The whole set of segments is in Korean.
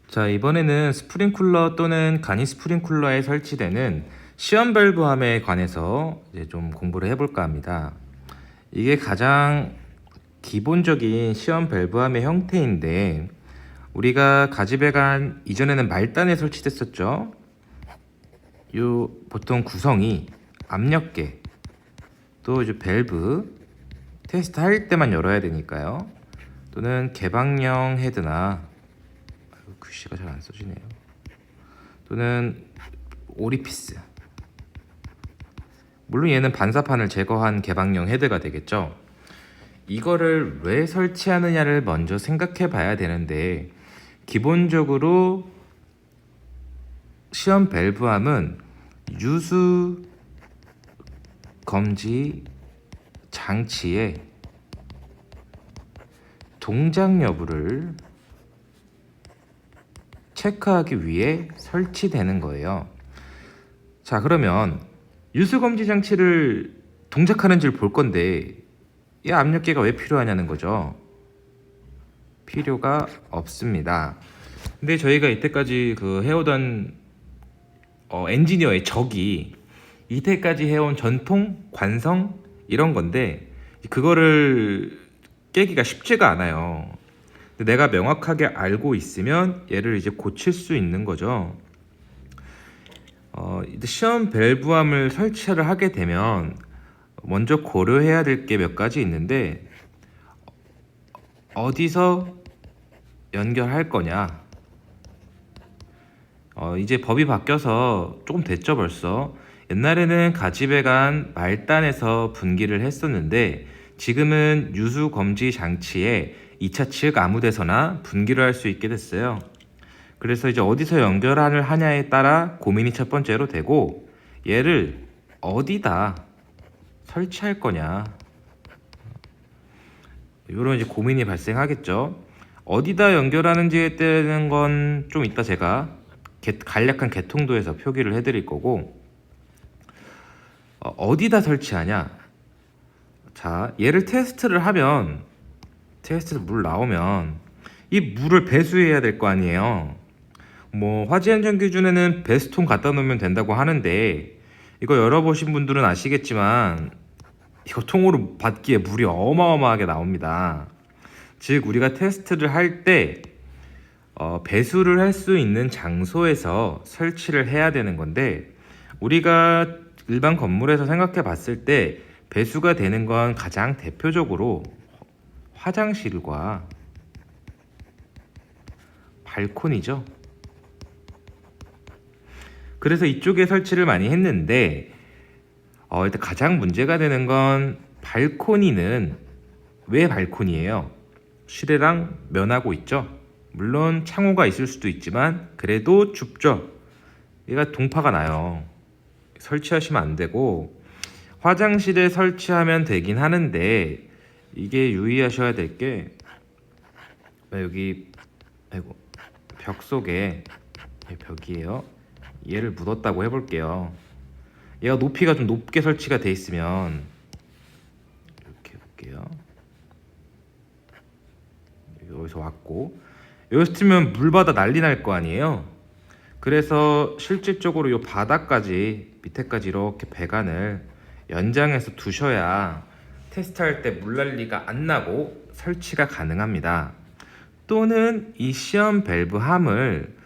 자, 이번에는 스프링쿨러 또는 간이 스프링쿨러에 설치되는 시험 밸브함에 관해서 이제 좀 공부를 해볼까 합니다. 이게 가장 기본적인 시험 밸브함의 형태인데, 우리가 가지배관 이전에는 말단에 설치됐었죠. 요 보통 구성이 압력계 또 이제 밸브 테스트 할 때만 열어야 되니까요. 또는 개방형 헤드나 글씨가 잘 안 써지네요. 또는 오리피스. 물론 얘는 반사판을 제거한 개방형 헤드가 되겠죠. 이거를 왜 설치하느냐를 먼저 생각해 봐야 되는데, 기본적으로 시험 밸브함은 유수 검지 장치의 동작 여부를 체크하기 위해 설치되는 거예요. 자, 그러면 유수 검지 장치를 동작하는지를 볼 건데, 이 압력계가 왜 필요하냐는 거죠. 필요가 없습니다. 근데 저희가 이때까지 해오던 엔지니어의 적이 이때까지 해온 전통 관성 이런 건데, 그거를 깨기가 쉽지가 않아요. 근데 내가 명확하게 알고 있으면 얘를 이제 고칠 수 있는 거죠. 이제 시험 밸브함을 설치를 하게 되면 먼저 고려해야 될 게 몇 가지 있는데, 어디서 연결할 거냐. 이제 법이 바뀌어서 조금 됐죠 벌써. 옛날에는 가지배관 말단에서 분기를 했었는데, 지금은 유수 검지 장치에 2차 측 아무 데서나 분기를 할 수 있게 됐어요. 그래서 이제 어디서 연결을 하냐에 따라 고민이 첫 번째로 되고, 얘를 어디다 설치할 거냐, 이런 이제 고민이 발생하겠죠. 어디다 연결하는지에 따른 건 좀 이따 제가 간략한 개통도에서 표기를 해드릴 거고, 어디다 설치하냐. 자, 얘를 테스트를 하면, 테스트에서 물 나오면 이 물을 배수해야 될 거 아니에요. 뭐 화재안전 기준에는 배수통 갖다 놓으면 된다고 하는데, 이거 열어보신 분들은 아시겠지만 이거 통으로 받기에 물이 어마어마하게 나옵니다. 즉 우리가 테스트를 할 때 배수를 할 수 있는 장소에서 설치를 해야 되는 건데, 우리가 일반 건물에서 생각해 봤을 때 배수가 되는 건 가장 대표적으로 화장실과 발코니죠. 그래서 이쪽에 설치를 많이 했는데, 일단 가장 문제가 되는 건 발코니는 왜 발코니예요? 실외랑 면하고 있죠. 물론 창호가 있을 수도 있지만 그래도 춥죠. 얘가 동파가 나요. 설치하시면 안 되고, 화장실에 설치하면 되긴 하는데, 이게 유의하셔야 될 게, 여기 아이고, 벽 속에 벽이에요. 얘를 묻었다고 해볼게요. 얘가 높이가 좀 높게 설치가 돼 있으면, 이렇게 해볼게요. 여기서 왔고, 여기서 틀면 물 받아 난리 날 거 아니에요. 그래서 실질적으로 이 바닥까지, 밑에까지 이렇게 배관을 연장해서 두셔야 테스트할 때 물 난리가 안 나고 설치가 가능합니다. 또는 이 시험 밸브 함을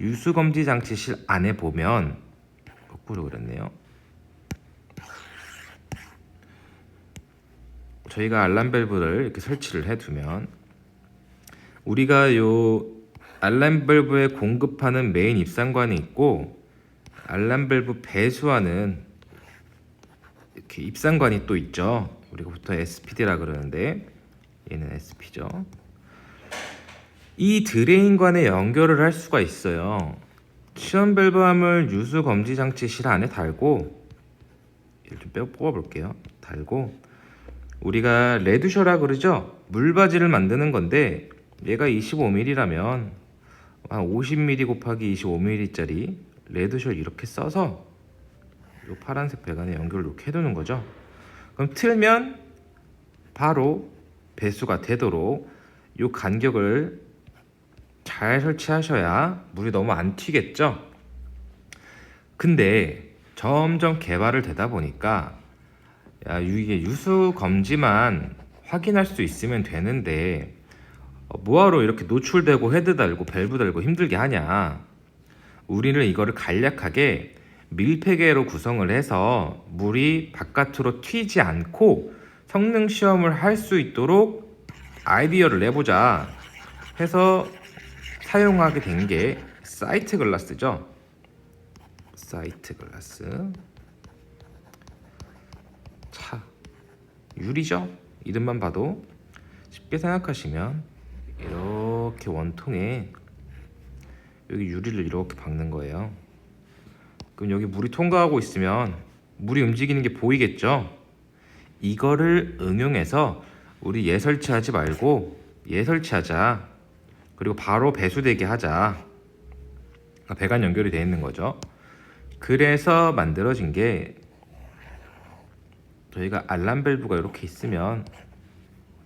유수검지 장치실 안에 보면, 거꾸로 그랬네요. 저희가 알람 밸브를 이렇게 설치를 해두면, 우리가 요 알람 밸브에 공급하는 메인 입상관이 있고, 알람 밸브 배수하는 이렇게 입상관이 또 있죠. 우리가 보통 SPD라 그러는데 얘는 SP죠. 이 드레인관에 연결을 할 수가 있어요. 시험 밸브함을 유수 검지 장치실 안에 달고, 얘를 좀 뽑아 볼게요. 달고, 우리가 레드셔라 그러죠. 물바지를 만드는 건데, 얘가 25mm라면 한 50mm 곱하기 25mm짜리 레드셔 이렇게 써서 이 파란색 배관에 연결을 이렇게 해두는 거죠. 그럼 틀면 바로 배수가 되도록 이 간격을 잘 설치하셔야 물이 너무 안 튀겠죠. 근데 점점 개발을 되다 보니까 이게 유수 검지만 확인할 수 있으면 되는데 뭐하러 이렇게 노출되고 헤드 달고 밸브 달고 힘들게 하냐. 우리는 이거를 간략하게 밀폐계로 구성을 해서 물이 바깥으로 튀지 않고 성능 시험을 할 수 있도록 아이디어를 내보자 해서 사용하게 된 게 사이트 글라스죠. 사이트 글라스. 차, 유리죠? 이름만 봐도 쉽게 생각하시면 이렇게 원통에 여기 유리를 이렇게 박는 거예요. 그럼 여기 물이 통과하고 있으면 물이 움직이는 게 보이겠죠? 이거를 응용해서 우리 얘 설치하지 말고 얘 설치하자. 그리고 바로 배수되게 하자. 배관 연결이 되어 있는 거죠. 그래서 만들어진 게 저희가 알람 밸브가 이렇게 있으면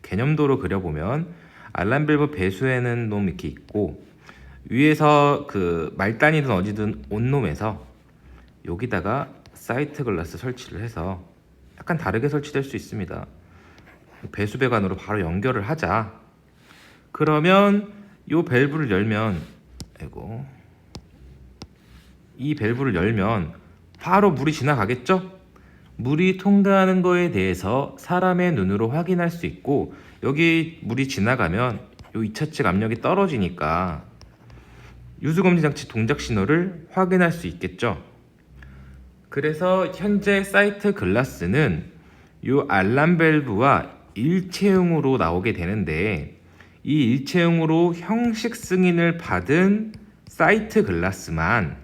개념도로 그려보면 알람 밸브 배수에는 놈 이렇게 있고 위에서 그 말단이든 어디든 온 놈에서 여기다가 사이트 글라스 설치를 해서 약간 다르게 설치될 수 있습니다. 배수 배관으로 바로 연결을 하자. 그러면 이 밸브를 열면 이 밸브를 열면 바로 물이 지나가겠죠? 물이 통과하는 거에 대해서 사람의 눈으로 확인할 수 있고 여기 물이 지나가면 이 2차측 압력이 떨어지니까 유수검지 장치 동작 신호를 확인할 수 있겠죠. 그래서 현재 사이트 글라스는 이 알람 밸브와 일체형으로 나오게 되는데 이 일체형으로 형식 승인을 받은 사이트 글라스만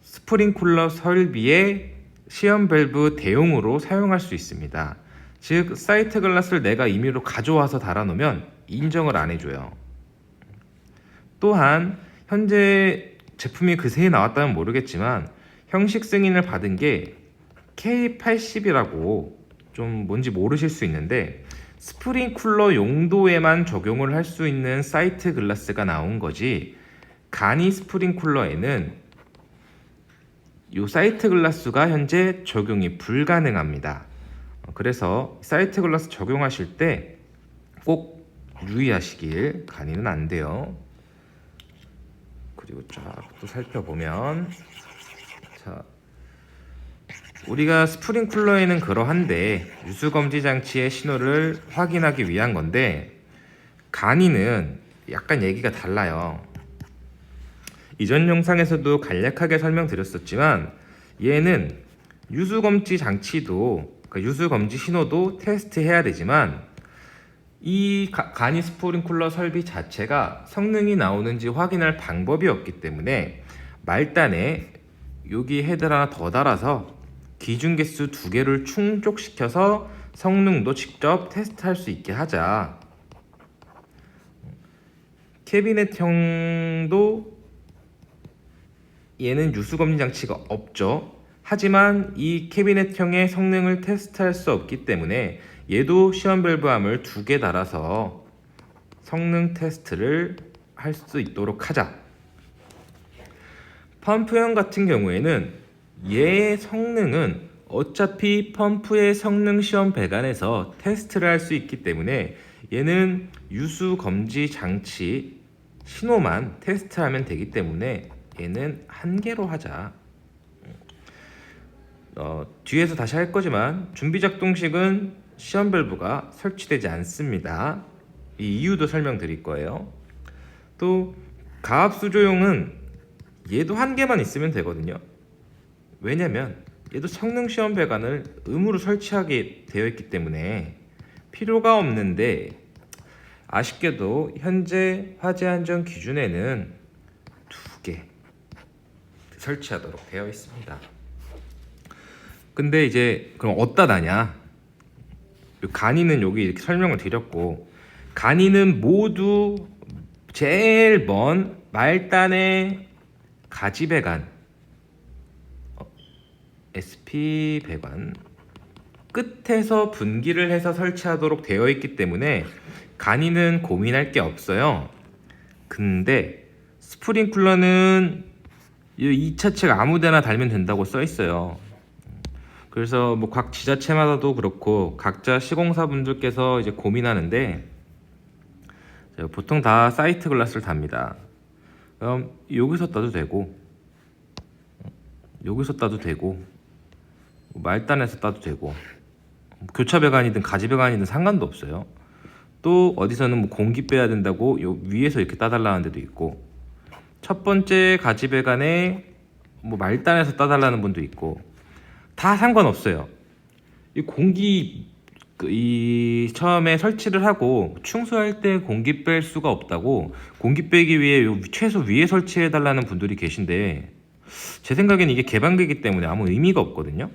스프링쿨러 설비의 시험 밸브 대용으로 사용할 수 있습니다. 즉 사이트 글라스를 내가 임의로 가져와서 달아놓으면 인정을 안 해줘요. 또한 현재 제품이 그새 나왔다면 모르겠지만 형식 승인을 받은 게 K80이라고 좀 뭔지 모르실 수 있는데 스프링쿨러 용도에만 적용을 할 수 있는 사이트 글라스가 나온 거지 간이 스프링쿨러에는 이 사이트 글라스가 현재 적용이 불가능합니다. 그래서 사이트 글라스 적용하실 때 꼭 유의하시길. 간이는 안 돼요. 그리고 쫙 또 살펴보면 자, 우리가 스프링쿨러에는 그러한데 유수검지 장치의 신호를 확인하기 위한 건데 간이는 약간 얘기가 달라요. 이전 영상에서도 간략하게 설명드렸었지만 얘는 유수검지 장치도 유수검지 신호도 테스트해야 되지만 이 간이 스프링쿨러 설비 자체가 성능이 나오는지 확인할 방법이 없기 때문에 말단에 여기 헤드를 하나 더 달아서 기준 개수 2개를 충족시켜서 성능도 직접 테스트할 수 있게 하자. 캐비넷형도 얘는 유수검지 장치가 없죠. 하지만 이 캐비넷형의 성능을 테스트할 수 없기 때문에 얘도 시험 밸브암을 2개 달아서 성능 테스트를 할 수 있도록 하자. 펌프형 같은 경우에는 얘의 성능은 어차피 펌프의 성능 시험 배관에서 테스트를 할 수 있기 때문에 얘는 유수 검지 장치 신호만 테스트하면 되기 때문에 얘는 1개로 하자. 뒤에서 다시 할 거지만 준비 작동식은 시험 밸브가 설치되지 않습니다. 이 이유도 설명드릴 거예요. 또 가압 수조용은 얘도 1개만 있으면 되거든요. 왜냐면 얘도 성능 시험 배관을 의무로 설치하게 되어 있기 때문에 필요가 없는데 아쉽게도 현재 화재 안전 기준에는 2개 설치하도록 되어 있습니다. 근데 이제 그럼 어디다 다냐? 간이는 여기 이렇게 설명을 드렸고 간이는 모두 제일 먼 말단의 가지 배관 SP 배관 끝에서 분기를 해서 설치하도록 되어 있기 때문에 간이는 고민할 게 없어요. 근데 스프링클러는 이 2차 측 아무데나 달면 된다고 써 있어요. 그래서 뭐 각 지자체마다도 그렇고 각자 시공사분들께서 이제 고민하는데 보통 다 사이트 글라스를 답니다. 그럼 여기서 따도 되고 여기서 따도 되고 말단에서 따도 되고 교차배관이든 가지배관이든 상관도 없어요. 또 어디서는 뭐 공기 빼야 된다고 요 위에서 이렇게 따달라는 데도 있고 첫 번째 가지배관에 뭐 말단에서 따달라는 분도 있고 다 상관없어요. 이 공기 이 처음에 설치를 하고 충수할 때 공기 뺄 수가 없다고 공기 빼기 위해 요 최소 위에 설치해 달라는 분들이 계신데 제 생각에는 이게 개방기이기 때문에 아무 의미가 없거든요.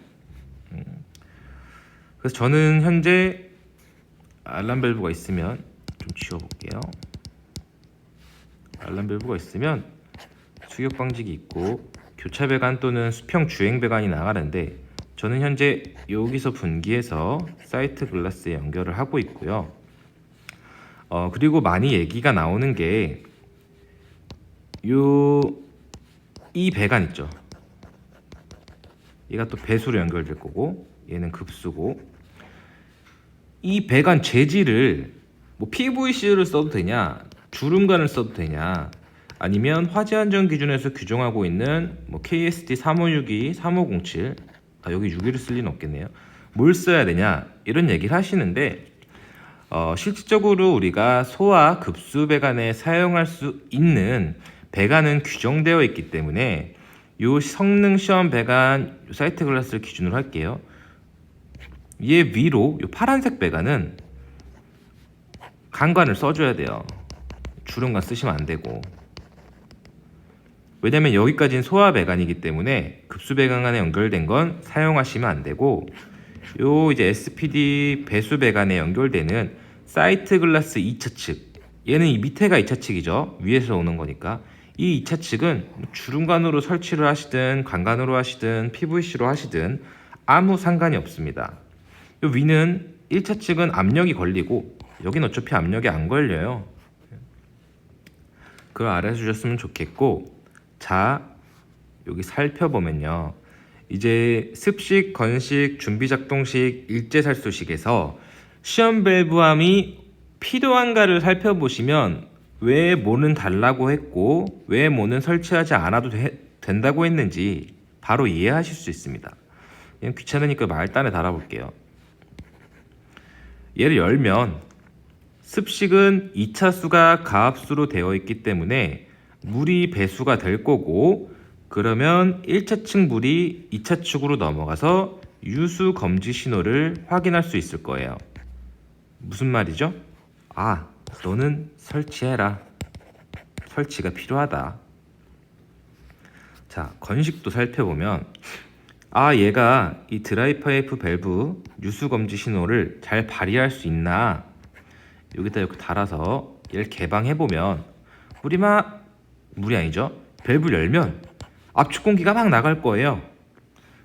그래서 저는 현재 알람 밸브가 있으면 좀 지워볼게요. 알람 밸브가 있으면 수격 방지기 있고 교차 배관 또는 수평 주행 배관이 나가는데 저는 현재 여기서 분기해서 사이트 글라스에 연결을 하고 있고요. 그리고 많이 얘기가 나오는 게 이 배관 있죠. 얘가 또 배수로 연결될 거고 얘는 급수고 이 배관 재질을 뭐 PVC를 써도 되냐 주름관을 써도 되냐 아니면 화재안전 기준에서 규정하고 있는 뭐 KST 3562, 3507 여기 6위를 쓸 리는 없겠네요. 뭘 써야 되냐 이런 얘기를 하시는데 실질적으로 우리가 소와 급수 배관에 사용할 수 있는 배관은 규정되어 있기 때문에 요 성능 시험 배관 요 사이트 글라스를 기준으로 할게요. 얘 위로 요 파란색 배관은 강관을 써줘야 돼요. 주름관 쓰시면 안 되고 왜냐면 여기까지는 소화 배관이기 때문에 급수 배관에 연결된 건 사용하시면 안 되고 요 이제 SPD 배수 배관에 연결되는 사이트 글라스 2차 측 얘는 이 밑에가 2차 측이죠. 위에서 오는 거니까 이 2차 측은 주름관으로 설치를 하시든 관관으로 하시든 PVC로 하시든 아무 상관이 없습니다. 요 위는 1차 측은 압력이 걸리고 여긴 어차피 압력이 안 걸려요. 그걸 알아주셨으면 좋겠고 자 여기 살펴보면요 이제 습식, 건식, 준비작동식, 일제살수식에서 시험 밸브함이 필요한가를 살펴보시면 왜 뭐는 달라고 했고 왜 뭐는 설치하지 않아도 된다고 했는지 바로 이해하실 수 있습니다. 그냥 귀찮으니까 말단에 달아볼게요. 얘를 열면 습식은 2차수가 가압수로 되어 있기 때문에 물이 배수가 될 거고 그러면 1차측 물이 2차측으로 넘어가서 유수 검지 신호를 확인할 수 있을 거예요. 무슨 말이죠? 아, 너는 설치해라. 설치가 필요하다. 자, 건식도 살펴보면 얘가 이 드라이 파이프 밸브 유수 검지 신호를 잘 발휘할 수 있나 여기다 이렇게 달아서 얘를 개방해보면 물이 아니죠. 밸브를 열면 압축 공기가 막 나갈 거예요.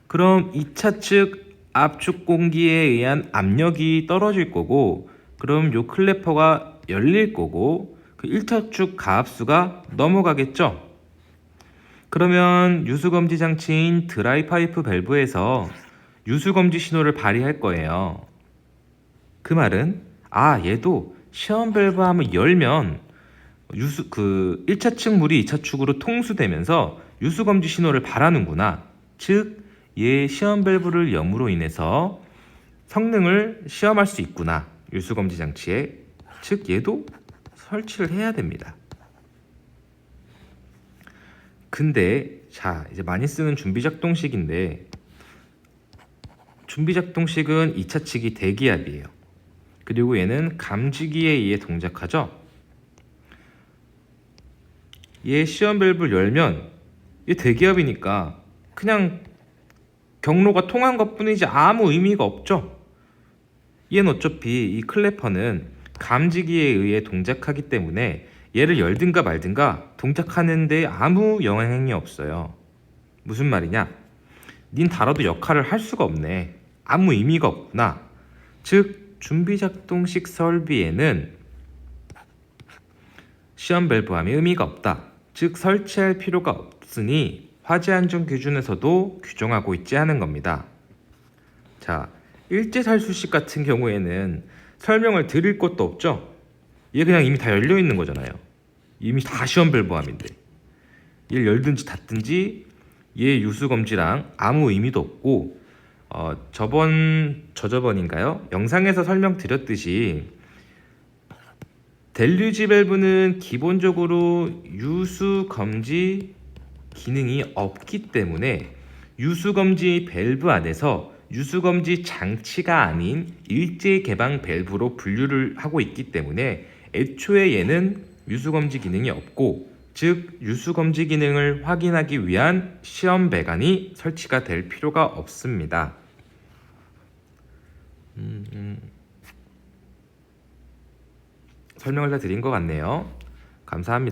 그럼 2차 측 압축 공기에 의한 압력이 떨어질 거고 그럼 요 클래퍼가 열릴 거고 그 1차 축 가압수가 넘어가겠죠. 그러면 유수검지 장치인 드라이 파이프 밸브에서 유수검지 신호를 발휘할 거예요. 그 말은 얘도 시험 밸브함을 열면 1차 측 물이 2차 축으로 통수되면서 유수검지 신호를 발하는구나. 즉, 얘 시험 밸브를 염으로 인해서 성능을 시험할 수 있구나. 유수검지 장치에. 즉, 얘도 설치를 해야 됩니다. 근데 자 이제 많이 쓰는 준비작동식인데 준비작동식은 2차 측이 대기압이에요. 그리고 얘는 감지기에 의해 동작하죠. 얘 시험 밸브를 열면 얘 대기압이니까 그냥 경로가 통한 것 뿐이지 아무 의미가 없죠. 얘는 어차피 이 클래퍼는 감지기에 의해 동작하기 때문에 얘를 열든가 말든가 동작하는데 아무 영향이 없어요. 무슨 말이냐? 닌 달아도 역할을 할 수가 없네. 아무 의미가 없구나. 즉 준비작동식 설비에는 시험 밸브함이 의미가 없다. 즉 설치할 필요가 없으니 화재 안전 기준에서도 규정하고 있지 않은 겁니다. 자, 일제살수식 같은 경우에는 설명을 드릴 것도 없죠. 얘 그냥 이미 다 열려 있는 거잖아요. 이미 다 시험 밸브함인데 얘를 열든지 닫든지 얘 유수 검지랑 아무 의미도 없고 저저번인가요? 영상에서 설명드렸듯이 델류지 밸브는 기본적으로 유수 검지 기능이 없기 때문에 유수 검지 밸브 안에서 유수 검지 장치가 아닌 일제 개방 밸브로 분류를 하고 있기 때문에 애초에 얘는 유수 검지 기능이 없고, 즉 유수 검지 기능을 확인하기 위한 시험 배관이 설치가 될 필요가 없습니다. 설명을 다 드린 것 같네요. 감사합니다.